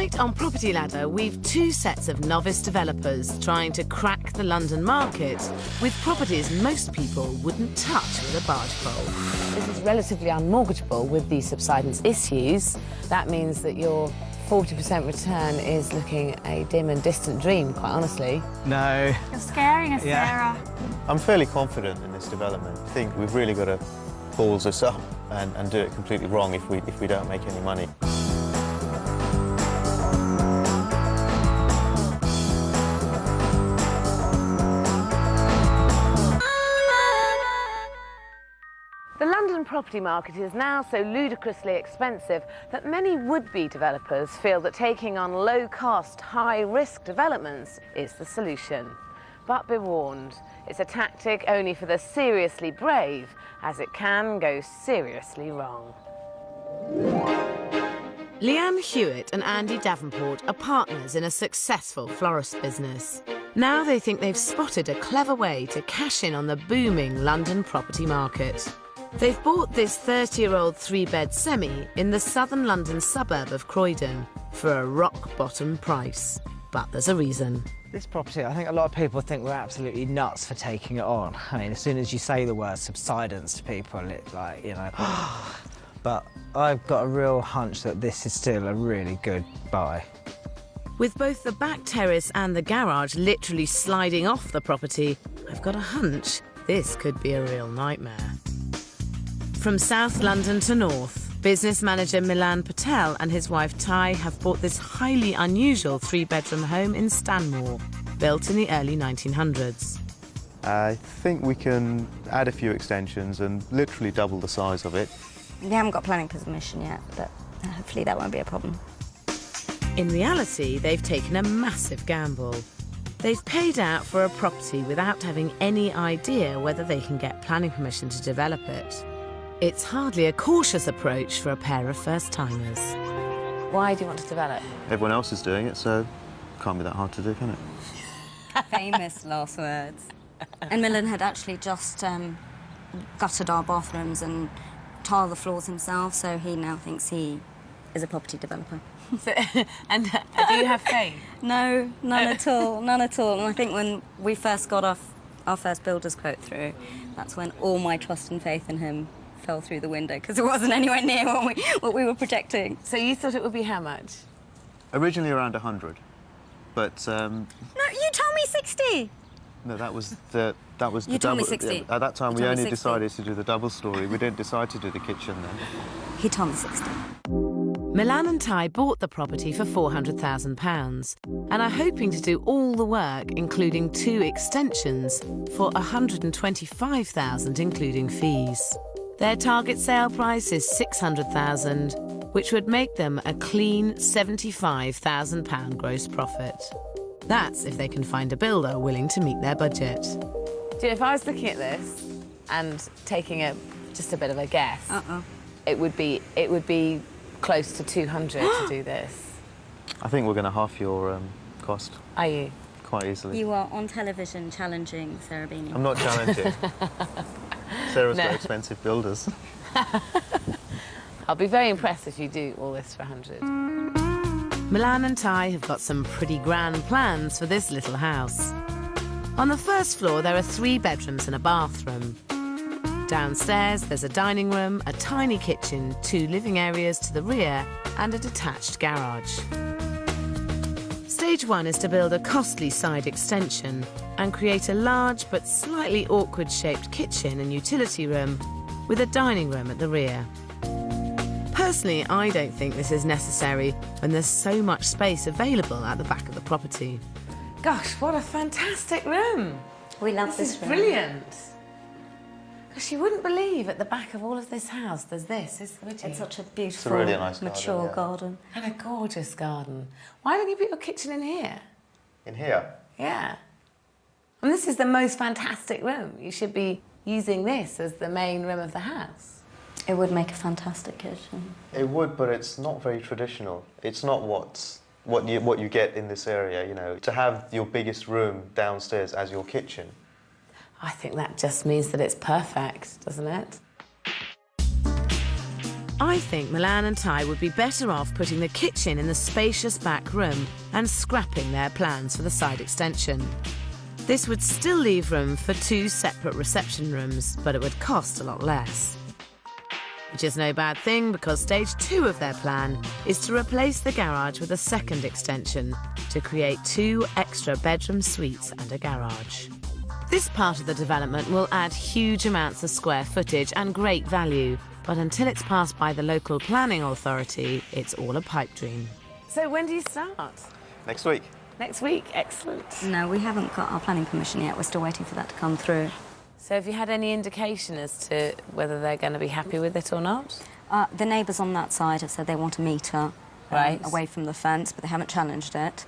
Tonight on Property Ladder, we've two sets of novice developers trying to crack the London market with properties most people wouldn't touch with a barge pole. This is relatively unmortgageable with the subsidence issues. That means that your 40% return is looking a dim and distant dream, quite honestly. No. You're scaring us, Sarah. I'm fairly confident in this development. I think we've really got to balls us up and do it completely wrong if we don't make any money. The London property market is now so ludicrously expensive that many would-be developers feel that taking on low-cost, high-risk developments is the solution. But be warned, it's a tactic only for the seriously brave, as it can go seriously wrong. Leanne Hewitt and Andy Davenport are partners in a successful florist business. Now they think they've spotted a clever way to cash in on the booming London property market. They've bought this 30-year-old three-bed semi in the southern London suburb of Croydon for a rock-bottom price. But there's a reason. This property, I think a lot of people think we're absolutely nuts for taking it on. I mean, as soon as you say the word subsidence to people, it's like, you know... But I've got a real hunch that this is still a really good buy. With both the back terrace and the garage literally sliding off the property, I've got a hunch this could be a real nightmare. From South London to North, business manager Milan Patel and his wife Ty have bought this highly unusual three-bedroom home in Stanmore, built in the early 1900s. I think we can add a few extensions and literally double the size of it. We haven't got planning permission yet, but hopefully that won't be a problem. In reality, they've taken a massive gamble. They've paid out for a property without having any idea whether they can get planning permission to develop it. It's hardly a cautious approach for a pair of first-timers. Why do you want to develop? Everyone else is doing it, so it can't be that hard to do, can it? Famous last words. And Milan had actually just gutted our bathrooms and tiled the floors himself, so he now thinks he is a property developer. And do you have faith? No, none at all, none at all. And I think when we first got our first builder's quote through, that's when all my trust and faith in him fell through the window, because it wasn't anywhere near what we were projecting. So you thought it would be how much? Originally around 100, but... No, you told me 60! No, that was the You told me 60. Yeah, at that time, You we told me only 60. decided to do the double story. We didn't decide to do the kitchen then. He told me 60. Milan and Ty bought the property for £400,000 and are hoping to do all the work, including 2 extensions, for £125,000, including fees. Their target sale price is £600,000, which would make them a clean £75,000 gross profit. That's if they can find a builder willing to meet their budget. Do you know, if I was looking at this and taking just a bit of a guess, it would be close to 200 to do this. I think we're going to half your cost. Are you? Quite easily. You are on television challenging Sarah Beanie. I'm not challenging. Sarah's got expensive builders. I'll be very impressed if you do all this for 100. Milan and Ty have got some pretty grand plans for this little house. On the first floor, there are 3 bedrooms and a bathroom. Downstairs, there's a dining room, a tiny kitchen, 2 living areas to the rear, and a detached garage. Stage 1 is to build a costly side extension and create a large but slightly awkward-shaped kitchen and utility room with a dining room at the rear. Personally, I don't think this is necessary when there's so much space available at the back of the property. Gosh, what a fantastic room! We love this This is room. brilliant. Because you wouldn't believe at the back of all of this house there's this, would you? It's such a beautiful, really nice garden, mature yeah. garden. And a gorgeous garden. Why don't you put your kitchen in here? In here? Yeah. And this is the most fantastic room. You should be using this as the main room of the house. It would make a fantastic kitchen. It would, but it's not very traditional. It's not what you get in this area, you know. To have your biggest room downstairs as your kitchen. I think that just means that it's perfect, doesn't it? I think Milan and Ty would be better off putting the kitchen in the spacious back room and scrapping their plans for the side extension. This would still leave room for 2 separate reception rooms, but it would cost a lot less. Which is no bad thing, because stage 2 of their plan is to replace the garage with a second extension to create 2 extra bedroom suites and a garage. This part of the development will add huge amounts of square footage and great value, but until it's passed by the local planning authority, it's all a pipe dream. So when do you start? Next week. Next week, excellent. No, we haven't got our planning permission yet. We're still waiting for that to come through. So have you had any indication as to whether they're going to be happy with it or not? The neighbours on that side have said they want a meter Right. away from the fence, but they haven't challenged it.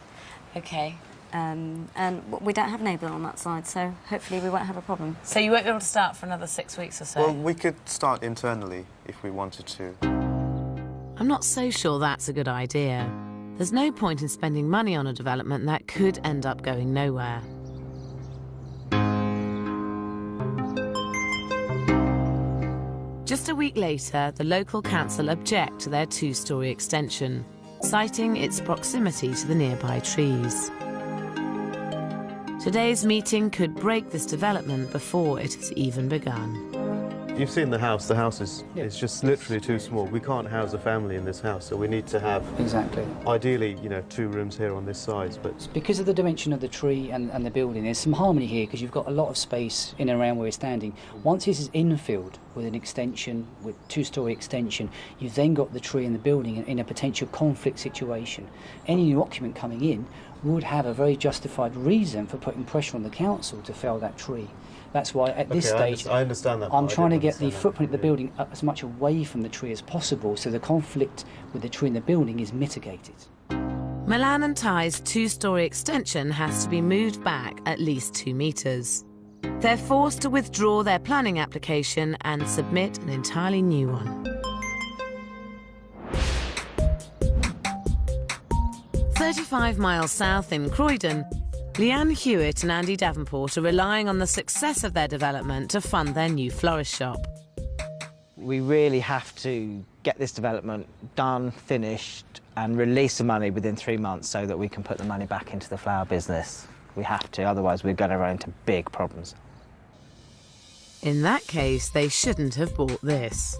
OK. And we don't have a neighbour on that side, so hopefully we won't have a problem. So you won't be able to start for another 6 weeks or so? Well, we could start internally if we wanted to. I'm not so sure that's a good idea. There's no point in spending money on a development that could end up going nowhere. Just a week later, the local council object to their 2-storey extension, citing its proximity to the nearby trees. Today's meeting could break this development before it has even begun. You've seen the house. The house is just literally too small. We can't house a family in this house, so we need to have, Exactly. ideally, 2 rooms here on this side. But Because of the dimension of the tree and the building, there's some harmony here because you've got a lot of space in and around where we're standing. Once this is infilled with an extension, with 2-storey extension, you've then got the tree and the building in a potential conflict situation. Any new occupant coming in would have a very justified reason for putting pressure on the council to fell that tree. That's why at this stage, I understand that. I'm part. I trying to don't get the understand that. footprint of the building as much away from the tree as possible so the conflict with the tree and the building is mitigated. Milan and Ty's 2-storey extension has to be moved back at least 2 metres. They're forced to withdraw their planning application and submit an entirely new one. 35 miles south in Croydon, Leanne Hewitt and Andy Davenport are relying on the success of their development to fund their new florist shop. We really have to get this development done, finished, and release the money within 3 months so that we can put the money back into the flower business. We have to, otherwise we're going to run into big problems. In that case, they shouldn't have bought this.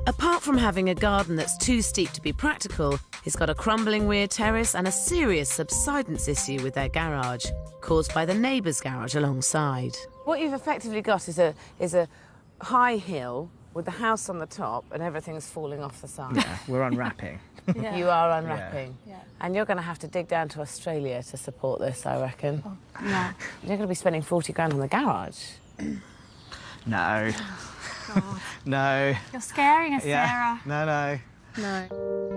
Apart from having a garden that's too steep to be practical, it's got a crumbling rear terrace and a serious subsidence issue with their garage, caused by the neighbour's garage alongside. What you've effectively got is a high hill with the house on the top and everything's falling off the side. Yeah, we're unwrapping. You are unwrapping. Yeah. And you're going to have to dig down to Australia to support this, I reckon. Oh, yeah. You're going to be spending 40 grand on the garage. No. No. You're scaring us, Yeah. Sarah. No.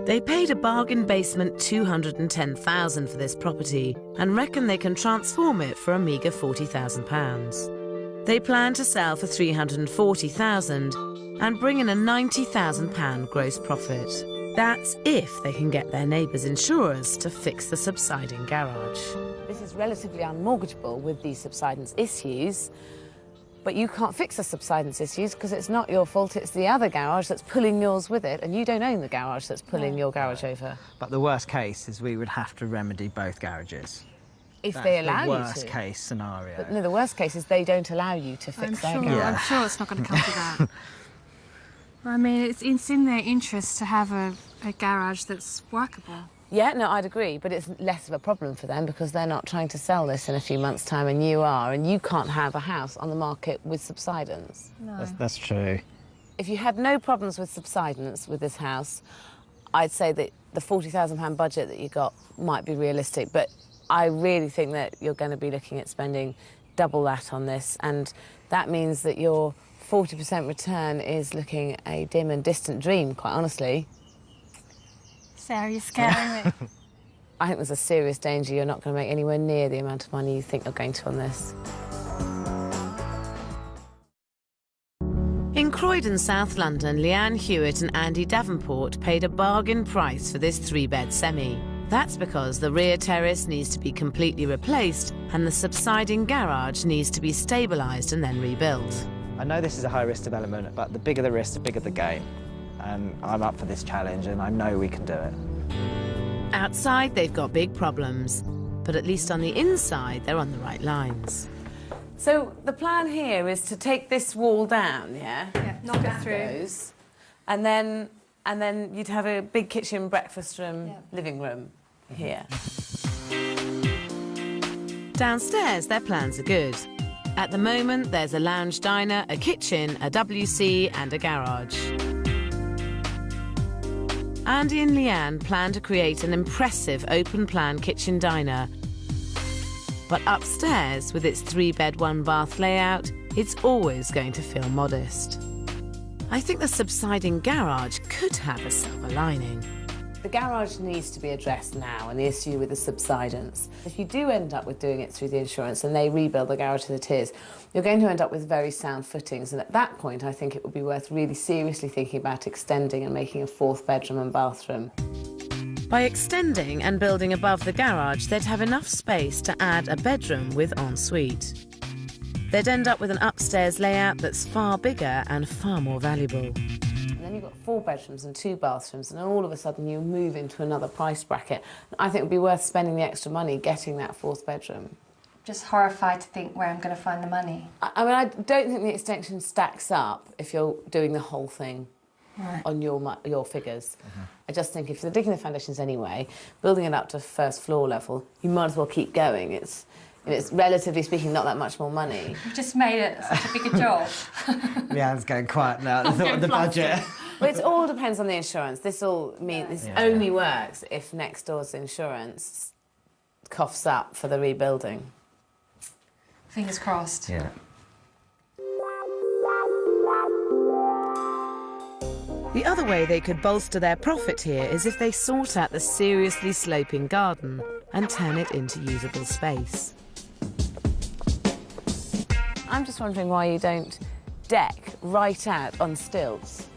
They paid a bargain basement $210,000 for this property and reckon they can transform it for a meagre £40,000. They plan to sell for $340,000 and bring in a £90,000 gross profit. That's if they can get their neighbours' insurers to fix the subsiding garage. This is relatively unmortgageable with these subsidence issues, but you can't fix the subsidence issues because it's not your fault, it's the other garage that's pulling yours with it, and you don't own the garage that's pulling your garage over. But the worst case is we would have to remedy both garages. If That's they allow the you to. worst case scenario. But no, the worst case is they don't allow you to fix their garage. Yeah. I'm sure it's not going to come to that. I mean, it's in their interest to have a garage that's workable. Yeah, no, I'd agree, but it's less of a problem for them because they're not trying to sell this in a few months' time, and you are, and you can't have a house on the market with subsidence. No. That's true. If you had no problems with subsidence with this house, I'd say that the £40,000 budget that you got might be realistic, but I really think that you're going to be looking at spending double that on this, and that means that your 40% return is looking a dim and distant dream, quite honestly. Sarah, you're scaring me. I think there's a serious danger you're not going to make anywhere near the amount of money you think you're going to on this. In Croydon, South London, Leanne Hewitt and Andy Davenport paid a bargain price for this 3-bed semi. That's because the rear terrace needs to be completely replaced and the subsiding garage needs to be stabilised and then rebuilt. I know this is a high-risk development, but the bigger the risk, the bigger the gain. and I'm up for this challenge, and I know we can do it. Outside, they've got big problems, but at least on the inside, they're on the right lines. So the plan here is to take this wall down, yeah? Yeah, knock it through. Those, and then you'd have a big kitchen, breakfast room, living room here. Downstairs, their plans are good. At the moment, there's a lounge diner, a kitchen, a WC and a garage. Andy and Leanne plan to create an impressive open-plan kitchen diner. But upstairs, with its 3-bed, 1-bath layout, it's always going to feel modest. I think the subsiding garage could have a silver lining. The garage needs to be addressed now, and the issue with the subsidence. If you do end up with doing it through the insurance and they rebuild the garage as it is, you're going to end up with very sound footings, and at that point I think it would be worth really seriously thinking about extending and making a 4th bedroom and bathroom. By extending and building above the garage, they'd have enough space to add a bedroom with ensuite. They'd end up with an upstairs layout that's far bigger and far more valuable. And then you've got 4 bedrooms and 2 bathrooms, and then all of a sudden you move into another price bracket. I think it would be worth spending the extra money getting that 4th bedroom. Just horrified to think where I'm going to find the money. I mean, I don't think the extension stacks up if you're doing the whole thing on your figures. I just think if you're digging the foundations anyway, building it up to 1st floor level, you might as well keep going. It's relatively speaking not that much more money. You've just made it such a bigger job. Leanne's going quiet now at the thought of the budget. Well, it all depends on the insurance. This only works if next door's insurance coughs up for the rebuilding. Fingers crossed. Yeah. The other way they could bolster their profit here is if they sort out the seriously sloping garden and turn it into usable space. I'm just wondering why you don't deck right out on stilts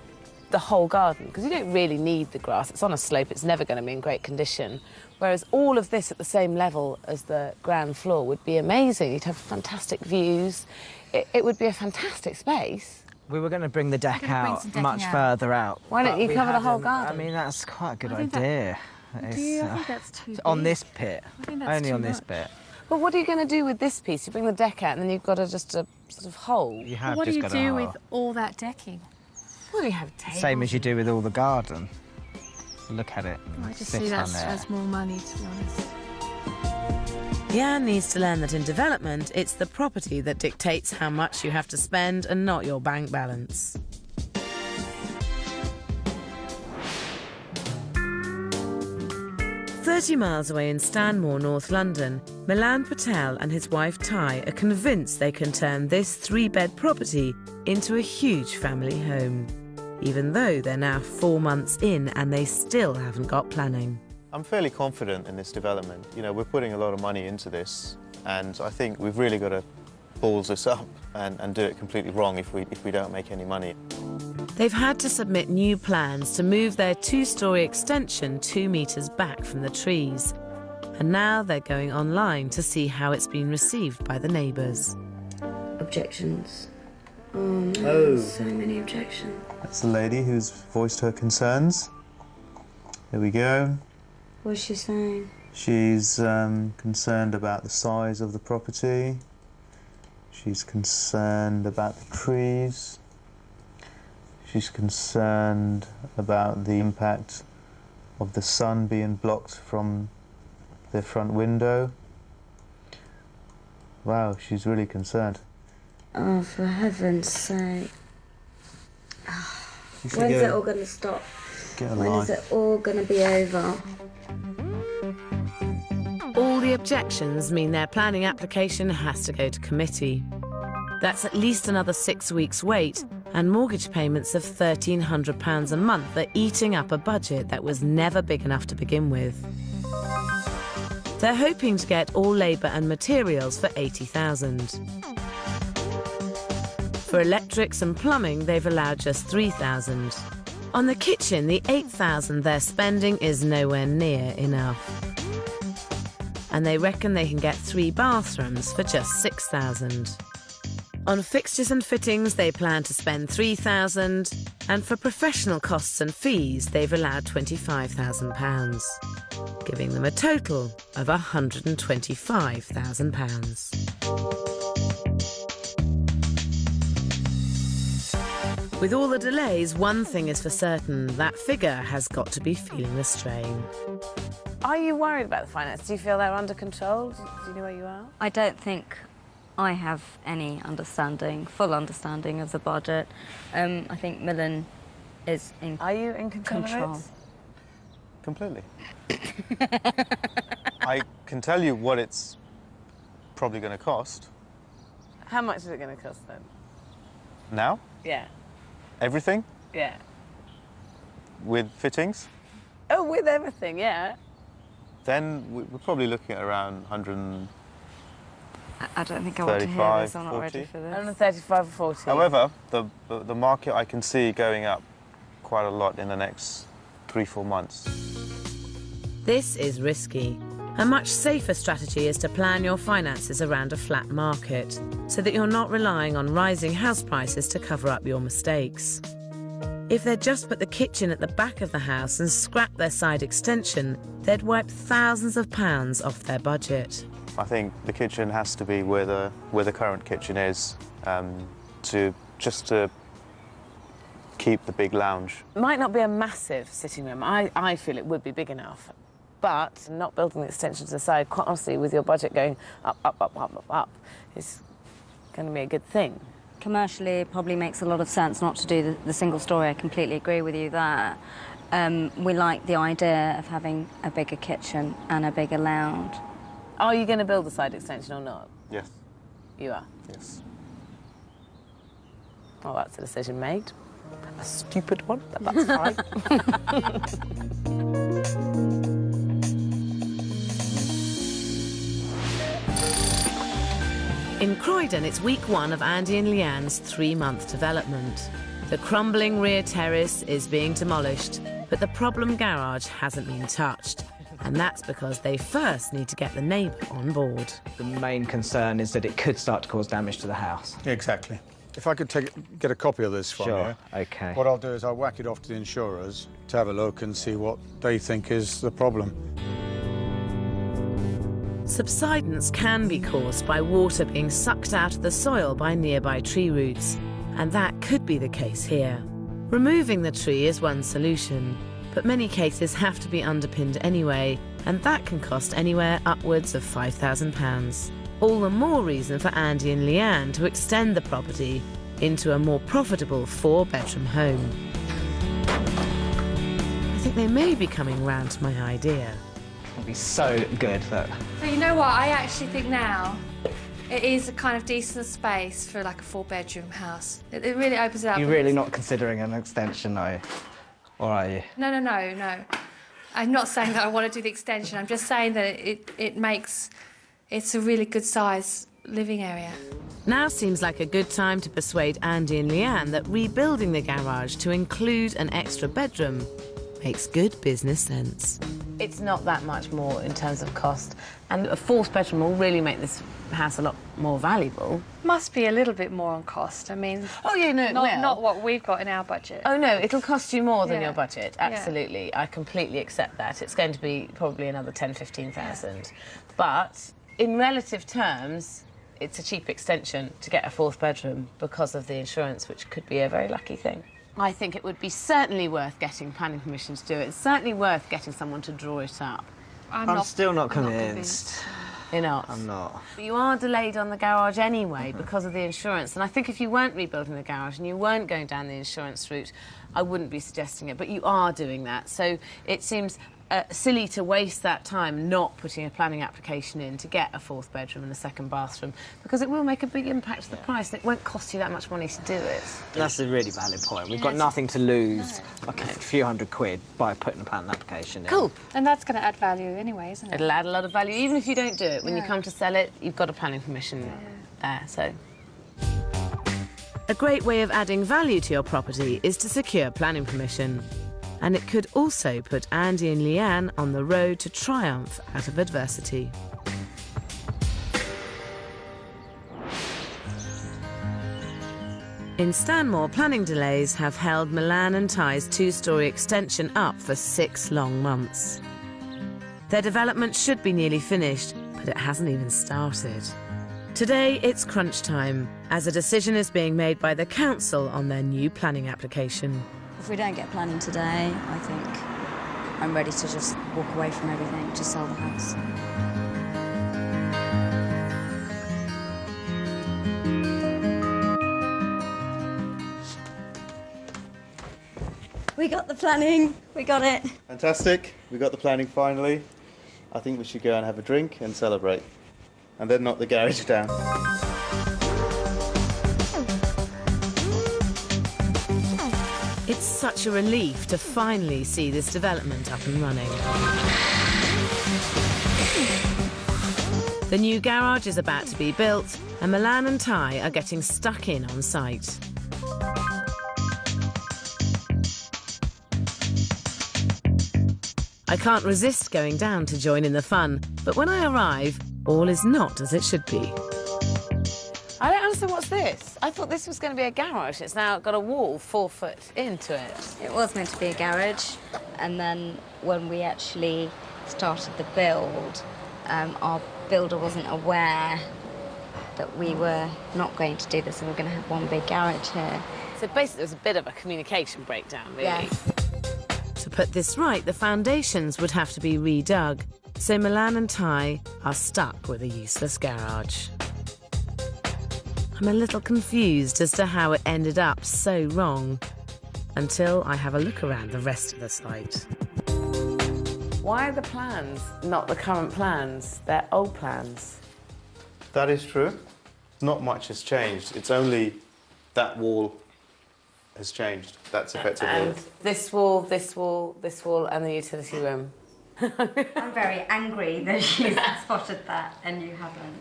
the whole garden, because you don't really need the grass. It's on a slope, it's never going to be in great condition. Whereas all of this at the same level as the ground floor would be amazing. You'd have fantastic views. It would be a fantastic space. We were going to bring the deck We're gonna bring out some decking much out. further out. Why don't but you we cover the whole hadn't- garden? I mean, that's quite a good I think that- idea. I think that's too on big. this pit. I think that's Only too on this much. bit. But what are you going to do with this piece? You bring the deck out and then you've got just a sort of hole. You have What do just you got do a with hole. all that decking? Well, you have tables. Same as you do with all the garden. Look at it. I just Sit see that on there. as more money, to be honest. Jan needs to learn that in development, it's the property that dictates how much you have to spend and not your bank balance. "30 miles away in Stanmore, North London, Milan Patel and his wife Ty are convinced they can turn this 3-bed property into a huge family home, even though they're now 4 months in and they still haven't got planning. I'm fairly confident in this development. You know, we're putting a lot of money into this, and I think we've really got to balls this up and do it completely wrong if we don't make any money. They've had to submit new plans to move their 2-storey extension 2 metres back from the trees. And now they're going online to see how it's been received by the neighbours. Objections. Oh no, so many objections. That's the lady who's voiced her concerns. Here we go. What's she saying? She's concerned about the size of the property. She's concerned about the trees. She's concerned about the impact of the sun being blocked from their front window. Wow, she's really concerned. Oh, for heaven's sake. You should When's go it all going to stop? get a When life. is it all going to be over? All the objections mean their planning application has to go to committee. That's at least another 6 weeks' wait, and mortgage payments of £1,300 a month are eating up a budget that was never big enough to begin with. They're hoping to get all labour and materials for £80,000. For electrics and plumbing, they've allowed just £3,000. On the kitchen, the £8,000 they're spending is nowhere near enough. And they reckon they can get 3 bathrooms for just £6,000. On fixtures and fittings, they plan to spend £3,000, and for professional costs and fees, they've allowed £25,000, giving them a total of £125,000. With all the delays, one thing is for certain, that figure has got to be feeling the strain. Are you worried about the finance? Do you feel they're under control? Do you know where you are? I don't think I have any full understanding of the budget. I think Millen is in Are you in control? control. Completely. I can tell you what it's probably going to cost. How much is it going to cost then? Now, Yeah. everything Yeah. with fittings, Oh, with everything, yeah. then we're probably looking at around 100. I don't think I want to hear 35, this. I'm not 40. ready for this. 135 or 40. However, the market I can see going up quite a lot in the next 3-4 months. This is risky. A much safer strategy is to plan your finances around a flat market, so that you're not relying on rising house prices to cover up your mistakes. If they'd just put the kitchen at the back of the house and scrap their side extension, they'd wipe thousands of pounds off their budget. I think the kitchen has to be where the current kitchen is, to keep the big lounge. It might not be a massive sitting room. I feel it would be big enough. But not building the extension to the side, quite honestly, with your budget going up, is going to be a good thing. Commercially, it probably makes a lot of sense not to do the single story. I completely agree with you there. We like the idea of having a bigger kitchen and a bigger lounge. Are you going to build the side extension or not? Yes. You are. Yes. Well, that's a decision made. A stupid one, but that's fine. In Croydon, it's week 1 of Andy and Leanne's 3-month development. The crumbling rear terrace is being demolished, but the problem garage hasn't been touched. And that's because they first need to get the neighbour on board. The main concern is that it could start to cause damage to the house. Exactly. If I could get a copy of this from Sure, you. okay. What I'll do is I'll whack it off to the insurers to have a look and see what they think is the problem. Subsidence can be caused by water being sucked out of the soil by nearby tree roots, and that could be the case here. Removing the tree is one solution, but many cases have to be underpinned anyway, and that can cost anywhere upwards of £5,000. All the more reason for Andy and Leanne to extend the property into a more profitable 4-bedroom home. I think they may be coming round to my idea. It'd be so good that... So you know what? I actually think now it is a kind of decent space for like a 4-bedroom house. It really opens it up. You're really not considering an extension, are you? Or are you? No. I'm not saying that I want to do the extension. I'm just saying that it's a really good size living area. Now seems like a good time to persuade Andy and Leanne that rebuilding the garage to include an extra bedroom makes good business sense. It's not that much more in terms of cost, and a 4th bedroom will really make this house a lot more valuable. Must be a little bit more on cost. I mean, Oh, yeah, no, it will. not what we've got in our budget. Oh, no, it'll cost you more than Yeah. your budget, absolutely. I completely accept that. It's going to be probably another 10,000–15,000. But in relative terms, it's a cheap extension to get a 4th bedroom because of the insurance, which could be a very lucky thing. I think it would be certainly worth getting planning permission to do it. It's certainly worth getting someone to draw it up. I'm still not convinced. You're not? I'm not. But you are delayed on the garage anyway because of the insurance. And I think if you weren't rebuilding the garage and you weren't going down the insurance route, I wouldn't be suggesting it. But you are doing that. So it seems silly to waste that time not putting a planning application in to get a 4th bedroom and a 2nd bathroom, because it will make a big impact to the price and it won't cost you that much money to do it. That's a really valid point. We've got nothing to lose, like a few £100 by putting a planning application in. Cool. And that's going to add value anyway, isn't it? It'll add a lot of value. Even if you don't do it, when you come to sell it, you've got a planning permission there, so... A great way of adding value to your property is to secure planning permission. And it could also put Andy and Leanne on the road to triumph out of adversity. In Stanmore, planning delays have held Milan and Ty's two-storey extension up for 6 long months. Their development should be nearly finished, but it hasn't even started. Today, it's crunch time, as a decision is being made by the council on their new planning application. If we don't get planning today, I think I'm ready to just walk away from everything, just sell the house. We got the planning, we got it. Fantastic. We got the planning finally. I think we should go and have a drink and celebrate. And then knock the garage down. It's such a relief to finally see this development up and running. The new garage is about to be built, and Milan and Ty are getting stuck in on site. I can't resist going down to join in the fun, but when I arrive, all is not as it should be. I don't understand what's this. I thought this was going to be a garage. It's now got a wall 4 foot into it. It was meant to be a garage, and then when we actually started the build, our builder wasn't aware that we were not going to do this and we're going to have one big garage here. So basically, there was a bit of a communication breakdown, really. Yes. To put this right, the foundations would have to be redug, so Milan and Ty are stuck with a useless garage. I'm a little confused as to how it ended up so wrong, until I have a look around the rest of the site. Why are the plans not the current plans? They're old plans. That is true. Not much has changed. It's only that wall has changed. That's effectively And it. this wall, this wall, this wall, and the utility room. I'm very angry that you've spotted that and you haven't.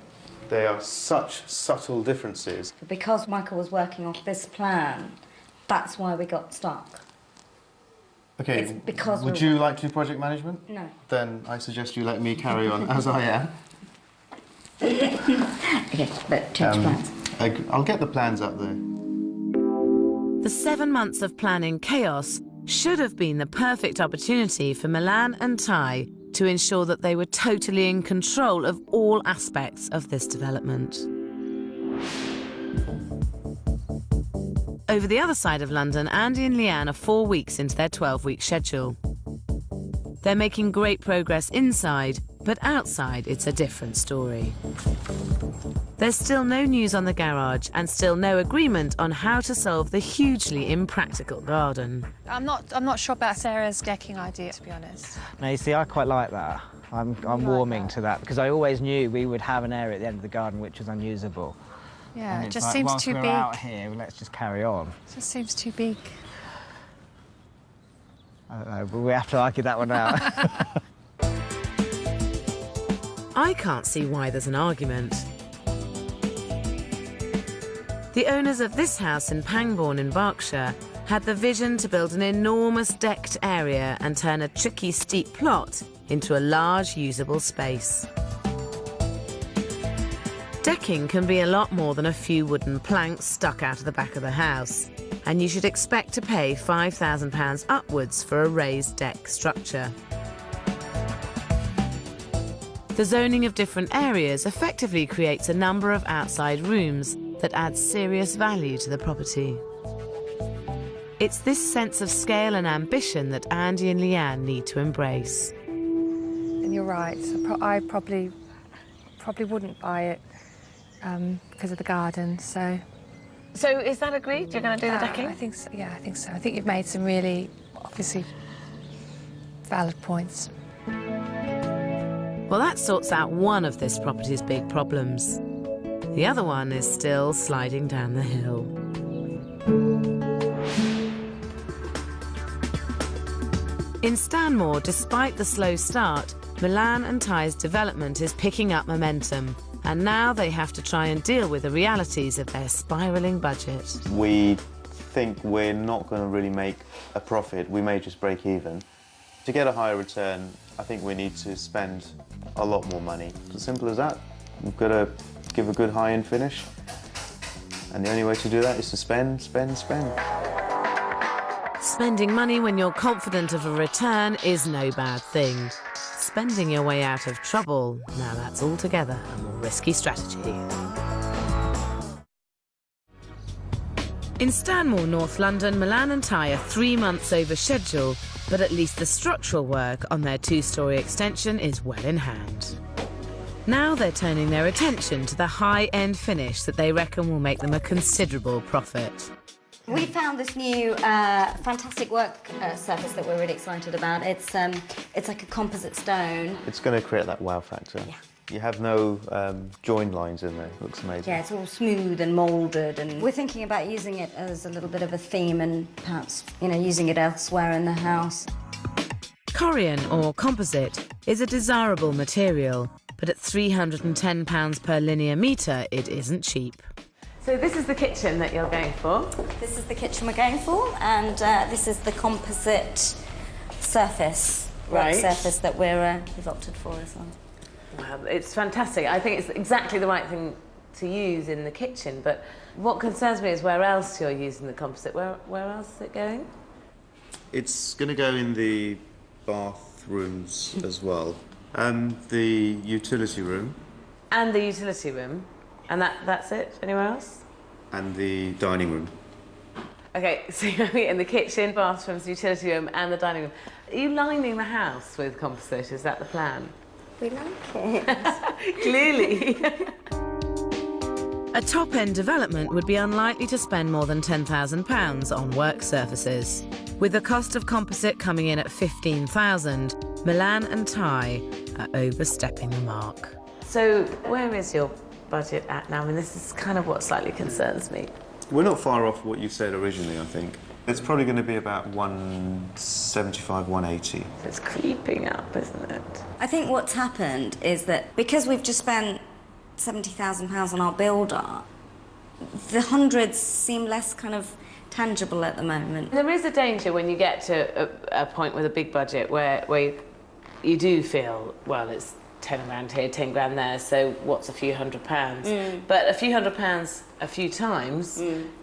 They are such subtle differences. Because Michael was working off this plan, that's why we got stuck. Okay, It's because would we're- you like to do project management? No. Then I suggest you let me carry on as I am. Okay, but change plans. I'll get the plans up there. The 7 months of planning chaos should have been the perfect opportunity for Milan and Ty to ensure that they were totally in control of all aspects of this development. Over the other side of London, Andy and Leanne are 4 weeks into their 12-week schedule. They're making great progress inside, but outside it's a different story. There's still no news on the garage and still no agreement on how to solve the hugely impractical garden. I'm not sure about Sarah's decking idea, to be honest. No, you see, I quite like that. I'm warming to that because I always knew we would have an area at the end of the garden which was unusable. Yeah, And it it's just like, seems whilst too we're big. out here, let's just carry on. It just seems too big. I don't know, but we have to argue that one out. I can't see why there's an argument. The owners of this house in Pangbourne in Berkshire had the vision to build an enormous decked area and turn a tricky steep plot into a large usable space. Decking can be a lot more than a few wooden planks stuck out of the back of the house, and you should expect to pay £5,000 upwards for a raised deck structure. The zoning of different areas effectively creates a number of outside rooms that adds serious value to the property. It's this sense of scale and ambition that Andy and Leanne need to embrace. And you're right. I probably wouldn't buy it because of the garden. So So is that agreed? You're going to do the decking? I think so. Yeah, I think so. I think you've made some really, obviously, valid points. Well, that sorts out one of this property's big problems. The other one is still sliding down the hill. In Stanmore, despite the slow start, Milan and Ty's development is picking up momentum, and now they have to try and deal with the realities of their spiralling budget. We think we're not going to really make a profit. We may just break even. To get a higher return, I think we need to spend a lot more money. It's as simple as that. We've got to give a good high-end finish And the only way to do that is to spend, spend, spend. Spending money when you're confident of a return is no bad thing. Spending your way out of trouble, now that's altogether a more risky strategy. In Stanmore, North London, Milan and Ty are 3 months over schedule, but at least the structural work on their 2-storey extension is well in hand. Now they're turning their attention to the high-end finish that they reckon will make them a considerable profit. We found this new fantastic work surface that we're really excited about. It's like a composite stone. It's going to create that wow factor. Yeah. You have no join lines in there. It looks amazing. Yeah, it's all smooth and moulded, and we're thinking about using it as a little bit of a theme and perhaps, you know, using it elsewhere in the house. Corian, or composite, is a desirable material, but at £310 per linear metre, it isn't cheap. So this is the kitchen that you're going for. This is the kitchen we're going for, and this is the composite surface, Right. work surface that we've opted for as well. Well, it's fantastic. I think it's exactly the right thing to use in the kitchen, but what concerns me is where else you're using the composite. Where else is it going? It's going to go in the bathrooms as well. The utility room. And the utility room. And that's it? Anywhere else? And the dining room. Okay, so you're in the kitchen, bathrooms, utility room and the dining room. Are you lining the house with composite? Is that the plan? We like it. Clearly. A top-end development would be unlikely to spend more than £10,000 on work surfaces. With the cost of composite coming in at £15,000, Milan and Ty are overstepping the mark. So where is your budget at now? I mean, this is kind of what slightly concerns me. We're not far off what you said originally, I think. It's probably going to be about 175, 180. It's creeping up, isn't it? I think what's happened is that because we've just spent £70,000 on our builder, the hundreds seem less kind of tangible at the moment. There is a danger when you get to a point with a big budget where you do feel, well, it's 10 grand here, 10 grand there, so what's a few £100s? But a few £100 a few times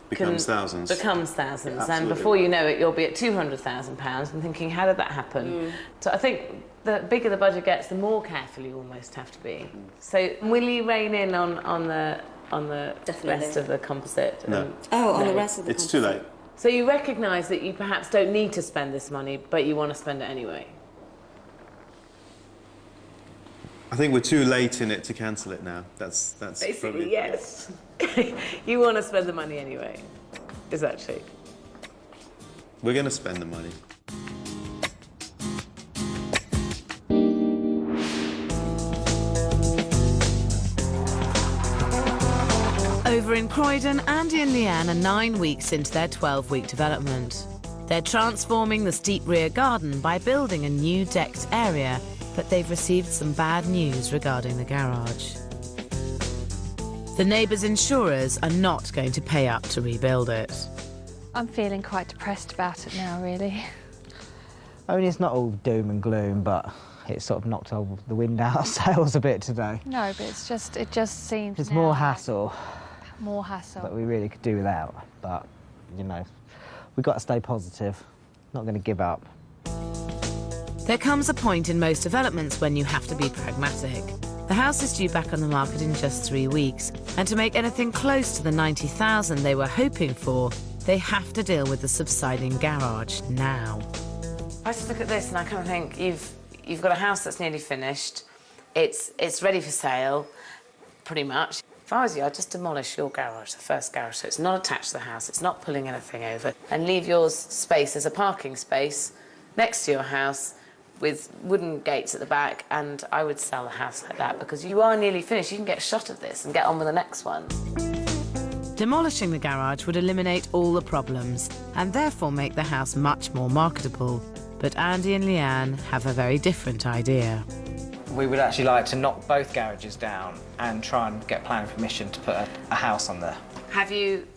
Becomes thousands. Becomes thousands, Absolutely. and before you know it, you'll be at £200,000 and thinking, how did that happen? So I think the bigger the budget gets, the more careful you almost have to be. So will you rein in on the Definitely. rest of the composite? No. And- Oh, on the No. rest of the It's too late. So you recognise that you perhaps don't need to spend this money, but you want to spend it anyway? I think we're too late in it to cancel it now. That's Basically, probably... yes. You want to spend the money anyway. Is that true? We're going to spend the money. Over in Croydon, Andy and Leanne are 9 weeks into their 12-week development. They're transforming the steep rear garden by building a new decked area, but they've received some bad news regarding the garage. The neighbours' insurers are not going to pay up to rebuild it. I'm feeling quite depressed about it now, really. I mean, it's not all doom and gloom, but it sort of knocked all the wind out of sails a bit today. No, but it just seems It's now more like hassle more hassle. that we really could do without. But, you know, we've got to stay positive, not going to give up. There comes a point in most developments when you have to be pragmatic. The house is due back on the market in just 3 weeks, and to make anything close to the 90,000 they were hoping for, they have to deal with the subsiding garage now. I just look at this and I kind of think you've got a house that's nearly finished. It's ready for sale, pretty much. If I was you, I'd just demolish your garage, the first garage, so it's not attached to the house, it's not pulling anything over, and leave yours space as a parking space next to your house with wooden gates at the back, and I would sell the house like that because you are nearly finished. You can get a shot of this and get on with the next one. Demolishing the garage would eliminate all the problems and therefore make the house much more marketable. But Andy and Leanne have a very different idea. We would actually like to knock both garages down and try and get planning permission to put a house on there. Have you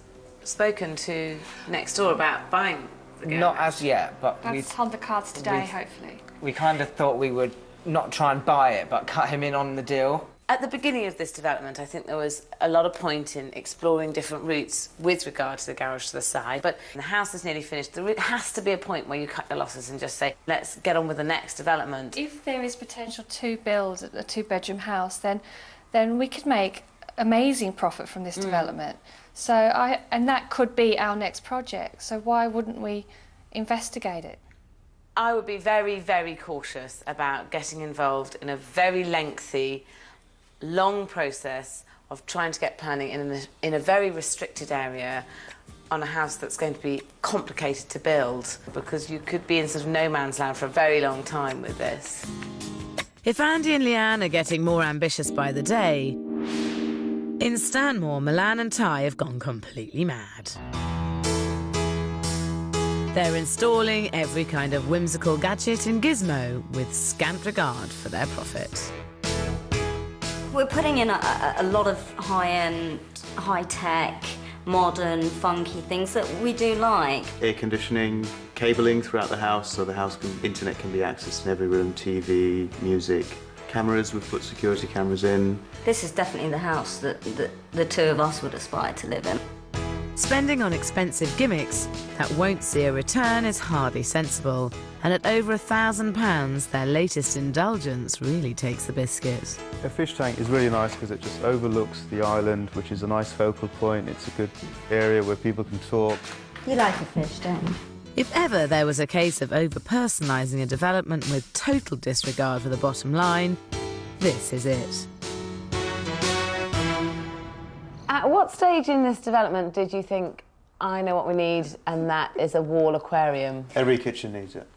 spoken to next door about buying the garage? Not as yet, but That's on the cards today, hopefully. we kind of thought we would not try and buy it, but cut him in on the deal. At the beginning of this development, I think there was a lot of point in exploring different routes with regard to the garage to the side, but the house is nearly finished. There has to be a point where you cut your losses and just say, let's get on with the next development. If there is potential to build a two-bedroom house, then we could make amazing profit from this development. And that could be our next project, so why wouldn't we investigate it? I would be very, very cautious about getting involved in a very lengthy, long process of trying to get planning in a very restricted area on a house that's going to be complicated to build, because you could be in sort of no man's land for a very long time with this. If Andy and Leanne are getting more ambitious by the day, in Stanmore, Milan and Ty have gone completely mad. They're installing every kind of whimsical gadget and gizmo with scant regard for their profit. We're putting in a lot of high-end, high-tech, modern, funky things that we do like. Air conditioning, cabling throughout the house, so the internet can be accessed in every room, TV, music. Cameras, we've put security cameras in. This is definitely the house that the two of us would aspire to live in. Spending on expensive gimmicks that won't see a return is hardly sensible, and at over £1,000, their latest indulgence really takes the biscuit. A fish tank is really nice because it just overlooks the island, which is a nice focal point. It's a good area where people can talk. You like a fish, don't you? If ever there was a case of over-personalising a development with total disregard for the bottom line, this is it. At what stage in this development did you think, I know what we need, and that is a wall aquarium? Every kitchen needs it.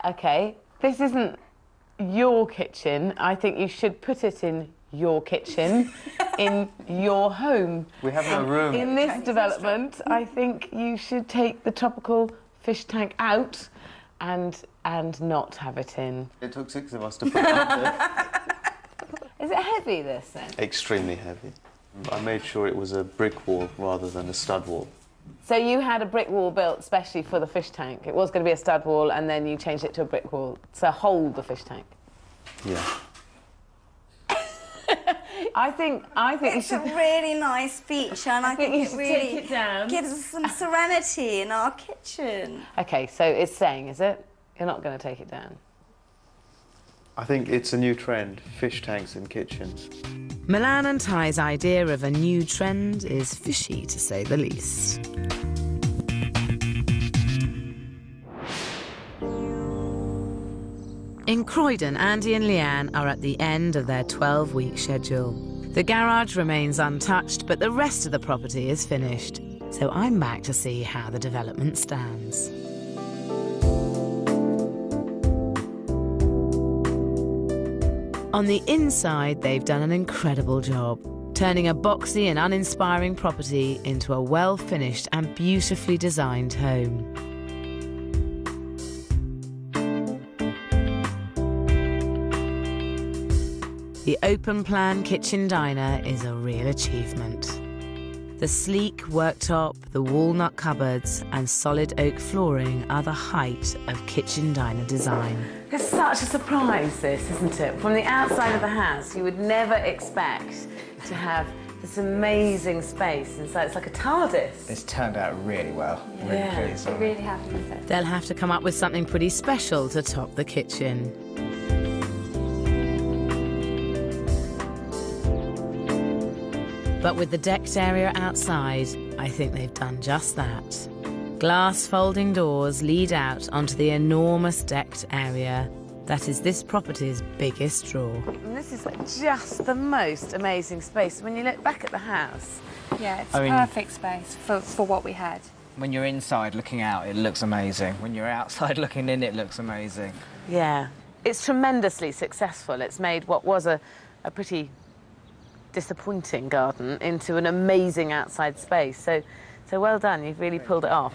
OK, this isn't your kitchen. I think you should put it in your kitchen, in your home. We have no room. In this development, I think you should take the tropical fish tank out and not have it in. It took 6 of us to put it up there. Is it heavy, this, then? Extremely heavy. I made sure it was a brick wall rather than a stud wall. So you had a brick wall built especially for the fish tank. It was going to be a stud wall, and then you changed it to a brick wall to hold the fish tank. Yeah. I think It's you a should... really nice feature, and I think you it should really take it down. gives us some serenity in our kitchen. OK, so it's staying, is it? You're not going to take it down? I think it's a new trend, fish tanks in kitchens. Milan and Ty's idea of a new trend is fishy, to say the least. In Croydon, Andy and Leanne are at the end of their 12-week schedule. The garage remains untouched, but the rest of the property is finished. So I'm back to see how the development stands. On the inside, they've done an incredible job, turning a boxy and uninspiring property into a well-finished and beautifully designed home. The open-plan kitchen diner is a real achievement. The sleek worktop, the walnut cupboards and solid oak flooring are the height of kitchen diner design. It's such a surprise, this, isn't it? From the outside of the house, you would never expect to have this amazing space inside. It's like a TARDIS. It's turned out really well. Really pleased. We're really happy with it. They'll have to come up with something pretty special to top the kitchen. But with the decked area outside, I think they've done just that. Glass folding doors lead out onto the enormous decked area that is this property's biggest draw. And this is just the most amazing space. When you look back at the house... Yeah, it's I mean- perfect space for what we had. When you're inside looking out, it looks amazing. When you're outside looking in, it looks amazing. Yeah. It's tremendously successful. It's made what was a pretty disappointing garden into an amazing outside space. So well done, you've really pulled it off.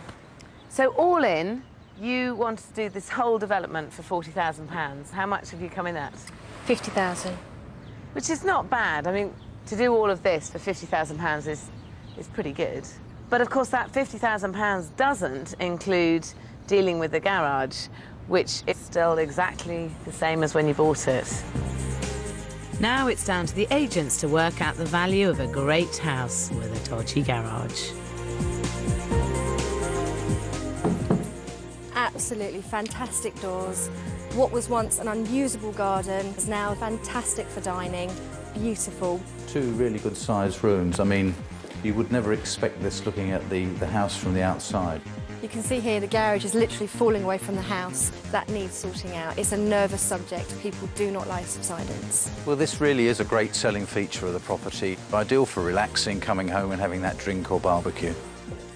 So all in, you wanted to do this whole development for £40,000. How much have you come in at? 50,000. Which is not bad. I mean, to do all of this for £50,000 is pretty good. But of course that £50,000 doesn't include dealing with the garage, which is still exactly the same as when you bought it. Now it's down to the agents to work out the value of a great house with a dodgy garage. Absolutely fantastic doors. What was once an unusable garden is now fantastic for dining. Beautiful. Two really good sized rooms. I mean, you would never expect this looking at the house from the outside. You can see here the garage is literally falling away from the house. That needs sorting out. It's a nervous subject. People do not like subsidence. Well, this really is a great selling feature of the property. Ideal for relaxing, coming home and having that drink or barbecue.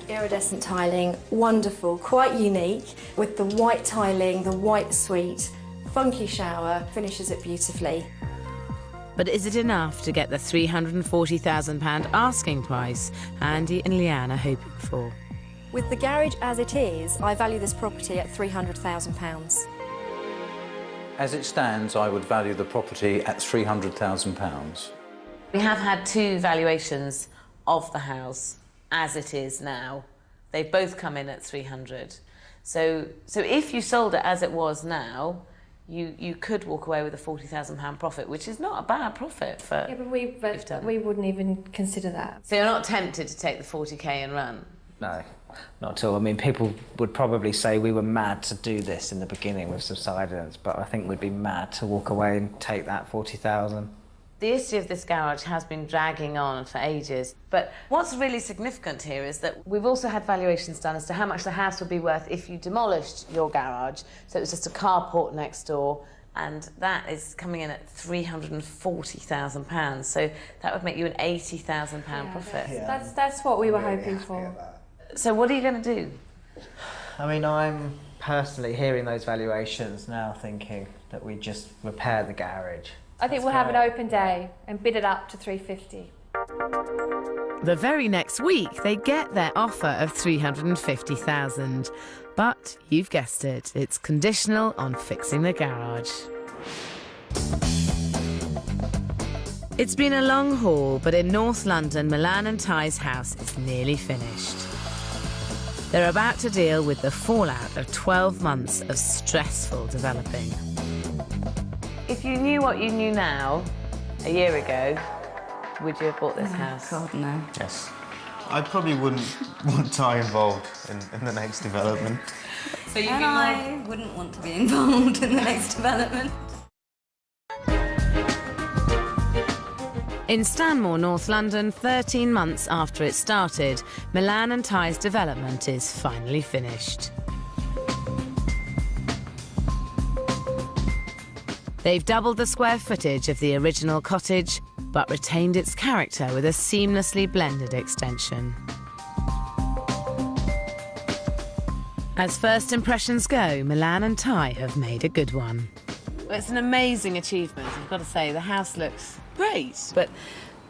Iridescent tiling, wonderful, quite unique, with the white tiling, the white suite, funky shower, finishes it beautifully. But is it enough to get the £340,000 asking price Andy and Leanne are hoping for? With the garage as it is, I value this property at £300,000. As it stands, I would value the property at £300,000. We have had two valuations of the house as it is now. They've both come in at 300. So if you sold it as it was now, you could walk away with a £40,000 profit, which is not a bad profit for. Yeah, but we wouldn't even consider that. So you're not tempted to take the 40k and run? No, not at all. I mean, people would probably say we were mad to do this in the beginning with subsidence, but I think we'd be mad to walk away and take that 40,000. The issue of this garage has been dragging on for ages, but what's really significant here is that we've also had valuations done as to how much the house would be worth if you demolished your garage, so it was just a carport next door, and that is coming in at £340,000, so that would make you an £80,000 profit. Yeah. That's what we were hoping for. So what are you going to do? I mean, I'm personally hearing those valuations now thinking that we just repair the garage. I think we'll have an open day and bid it up to 350. The very next week, they get their offer of £350,000. But you've guessed it, it's conditional on fixing the garage. It's been a long haul, but in North London, Milan and Ty's house is nearly finished. They're about to deal with the fallout of 12 months of stressful developing. If you knew what you knew now, a year ago, would you have bought this house? God, no. Yes. I probably wouldn't want Ty involved in the next development. So I wouldn't want to be involved in the next development. In Stanmore, North London, 13 months after it started, Milan and Ty's development is finally finished. They've doubled the square footage of the original cottage, but retained its character with a seamlessly blended extension. As first impressions go, Milan and Ty have made a good one. Well, it's an amazing achievement, I've got to say. The house looks great, but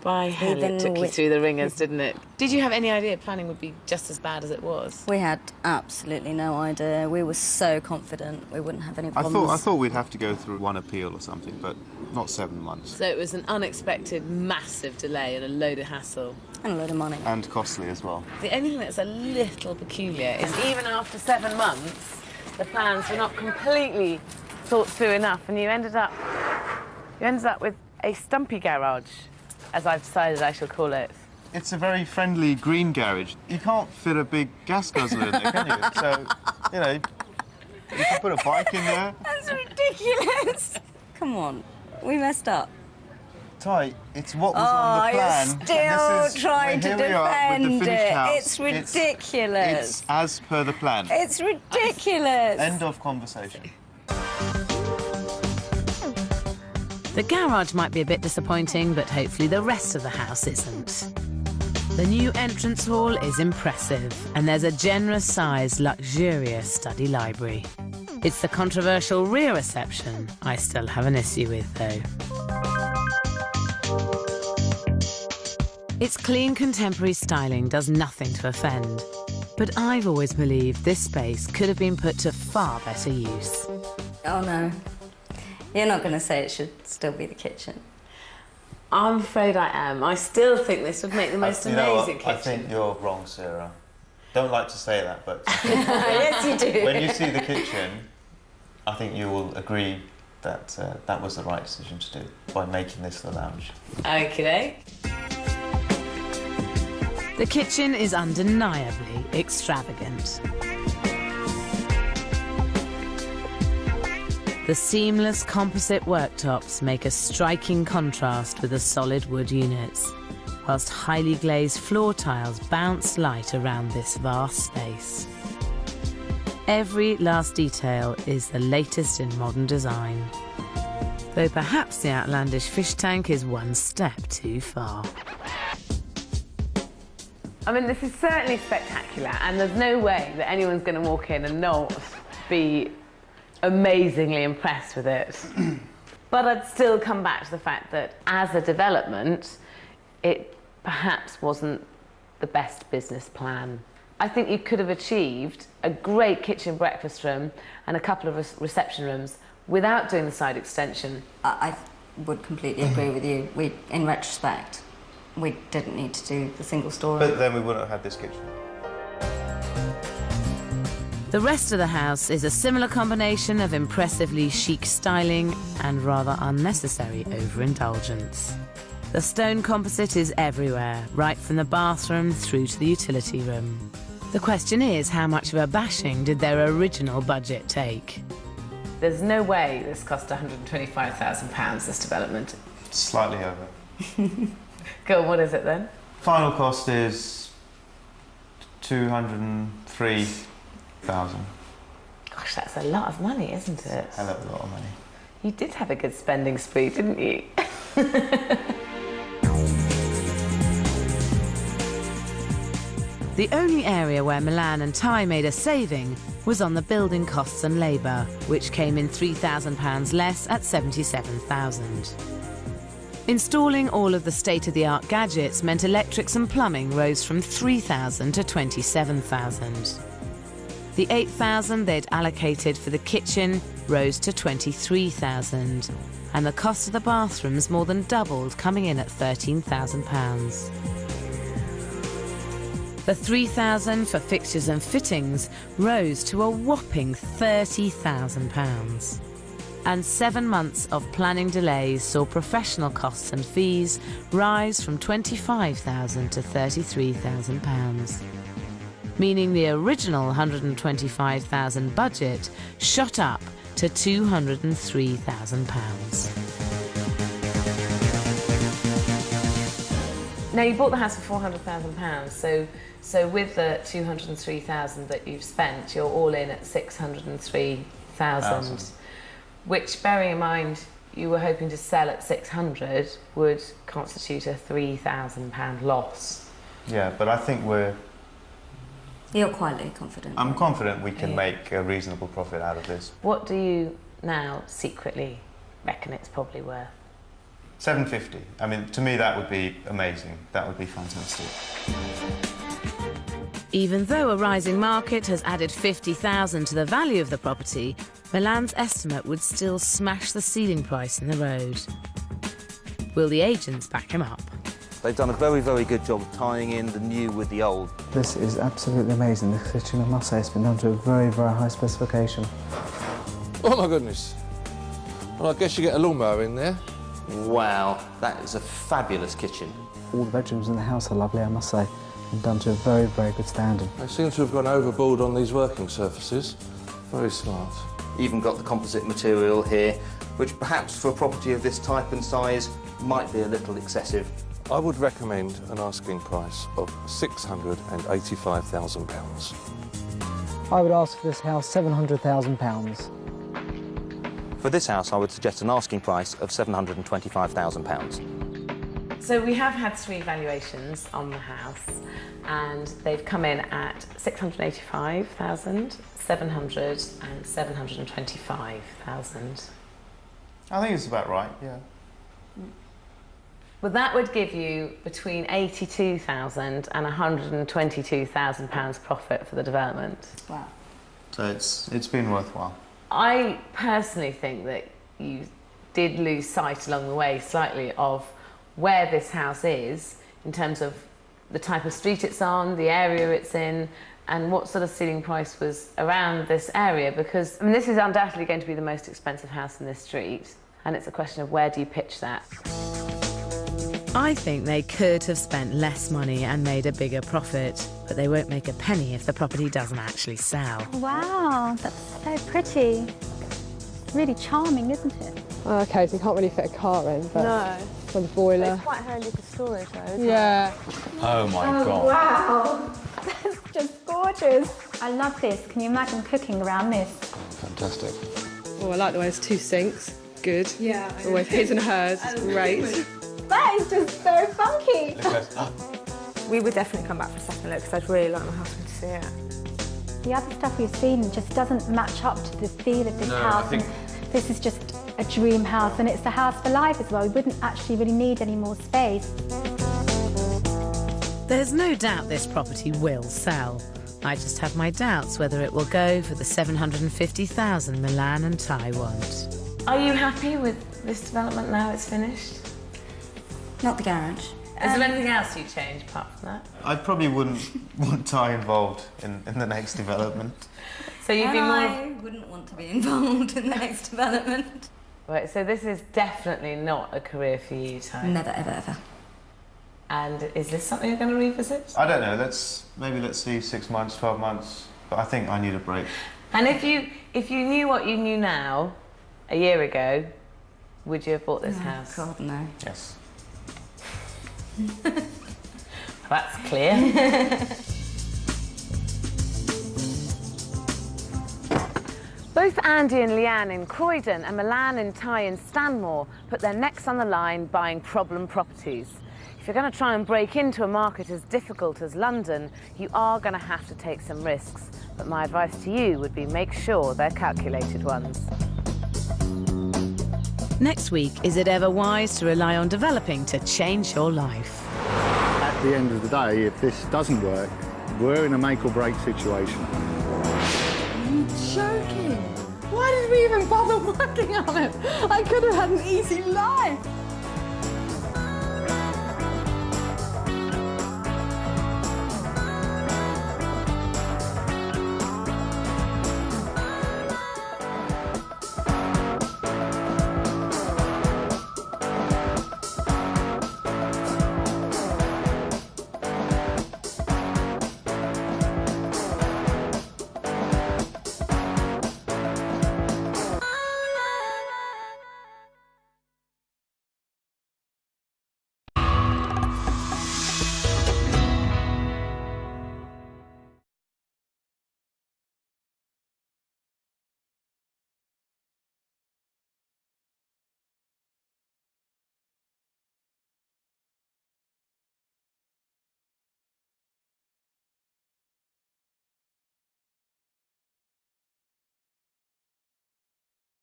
by hell it took you through the ringers, didn't it? Did you have any idea planning would be just as bad as it was? We had absolutely no idea. We were so confident we wouldn't have any problems. I thought we'd have to go through one appeal or something, but not 7 months. So it was an unexpected, massive delay and a load of hassle. And a load of money. And costly as well. The only thing that's a little peculiar is even after 7 months, the plans were not completely thought through enough, and you ended up with a stumpy garage, as I've decided I shall call it. It's a very friendly green garage. You can't fit a big gas guzzler in there, can you? So, you know, you can put a bike in there. That's ridiculous. Come on, we messed up. Ty, it's what was on the plan. You're still trying to defend it. House. It's ridiculous. It's as per the plan. It's ridiculous. End of conversation. The garage might be a bit disappointing, but hopefully the rest of the house isn't. The new entrance hall is impressive, and there's a generous-sized, luxurious study library. It's the controversial rear reception I still have an issue with, though. Its clean contemporary styling does nothing to offend, but I've always believed this space could have been put to far better use. Oh, no. You're not going to say it should still be the kitchen. I'm afraid I am. I still think this would make the most amazing kitchen. I think you're wrong, Sarah. Don't like to say that, but... Yes, you do. When you see the kitchen, I think you will agree that that was the right decision to do by making this the lounge. Okay. The kitchen is undeniably extravagant. The seamless composite worktops make a striking contrast with the solid wood units, whilst highly glazed floor tiles bounce light around this vast space. Every last detail is the latest in modern design, though perhaps the outlandish fish tank is one step too far. I mean, this is certainly spectacular, and there's no way that anyone's going to walk in and not be amazingly impressed with it. But I'd still come back to the fact that as a development, it perhaps wasn't the best business plan. I think you could have achieved a great kitchen breakfast room and a couple of reception rooms without doing the side extension. I would completely agree with you. In retrospect, we didn't need to do the single story. But then we wouldn't have had this kitchen. The rest of the house is a similar combination of impressively chic styling and rather unnecessary overindulgence. The stone composite is everywhere, right from the bathroom through to the utility room. The question is, how much of a bashing did their original budget take? There's no way this cost £125,000, this development. Slightly over. Go on, what is it then? Final cost is 203,000. Gosh, that's a lot of money, isn't it? Hell of a lot of money. You did have a good spending spree, didn't you? The only area where Milan and Ty made a saving was on the building costs and labour, which came in £3,000 less at £77,000. Installing all of the state-of-the-art gadgets meant electrics and plumbing rose from £3,000 to £27,000. The £8,000 they'd allocated for the kitchen rose to £23,000, and the cost of the bathrooms more than doubled, coming in at £13,000. The £3,000 for fixtures and fittings rose to a whopping £30,000. And 7 months of planning delays saw professional costs and fees rise from £25,000 to £33,000, meaning the original £125,000 budget shot up to £203,000. Now, you bought the house for £400,000, so with the £203,000 that you've spent, you're all in at £603,000, which, bearing in mind you were hoping to sell at £600, would constitute a £3,000 loss. Yeah, but I think You're quietly confident. I'm confident we can make a reasonable profit out of this. What do you now secretly reckon it's probably worth? 750. I mean, to me, that would be amazing. That would be fantastic. Even though a rising market has added £50,000 to the value of the property, Milan's estimate would still smash the ceiling price in the road. Will the agents back him up? They've done a very, very good job of tying in the new with the old. This is absolutely amazing. This kitchen, I must say, has been done to a very, very high specification. Oh my goodness. Well, I guess you get a lawnmower in there. Wow, that is a fabulous kitchen. All the bedrooms in the house are lovely, I must say, and done to a very, very good standard. They seem to have gone overboard on these working surfaces. Very smart. Even got the composite material here, which perhaps for a property of this type and size might be a little excessive. I would recommend an asking price of £685,000. I would ask for this house £700,000. For this house, I would suggest an asking price of £725,000. So we have had 3 valuations on the house, and they've come in at £685,000, £700,000 and £725,000. I think it's about right, yeah. Well, that would give you between £82,000 and £122,000 profit for the development. Wow. So it's been worthwhile. I personally think that you did lose sight along the way slightly of where this house is in terms of the type of street it's on, the area it's in, and what sort of ceiling price was around this area, because I mean, this is undoubtedly going to be the most expensive house in this street, and it's a question of where do you pitch that. I think they could have spent less money and made a bigger profit, but they won't make a penny if the property doesn't actually sell. Wow, that's so pretty. Really charming, isn't it? Oh, OK, so you can't really fit a car in, but No. for the boiler. It's quite handy for storage, though, isn't Yeah. Oh my God. Wow, that's just gorgeous. I love this. Can you imagine cooking around this? Fantastic. Oh, I like the way it's 2 sinks. Good. Yeah. Always his and hers. It's great. That is just so funky. We would definitely come back for a second look because I'd really like my husband to see it. The other stuff we've seen just doesn't match up to the feel of this house. And this is just a dream house, and it's a house for life as well. We wouldn't actually really need any more space. There's no doubt this property will sell. I just have my doubts whether it will go for the 750,000 Milan and Ty want. Are you happy with this development now it's finished? Not the garage. Is there anything else you'd change apart from that? I probably wouldn't want Ty involved in the next development. So you'd be more... I wouldn't want to be involved in the next development. Right, so this is definitely not a career for you, Ty? Never, ever, ever. And is this something you're going to revisit? I don't know, let's see 6 months, 12 months, but I think I need a break. And if you knew what you knew now, a year ago, would you have bought this house? God, no. Yes. That's clear. Both Andy and Leanne in Croydon and Milan and Ty in Stanmore put their necks on the line buying problem properties. If you're going to try and break into a market as difficult as London, you are going to have to take some risks. But my advice to you would be make sure they're calculated ones. Next week, is it ever wise to rely on developing to change your life? At the end of the day, if this doesn't work, we're in a make or break situation. Are you joking? Why did we even bother working on it? I could have had an easy life.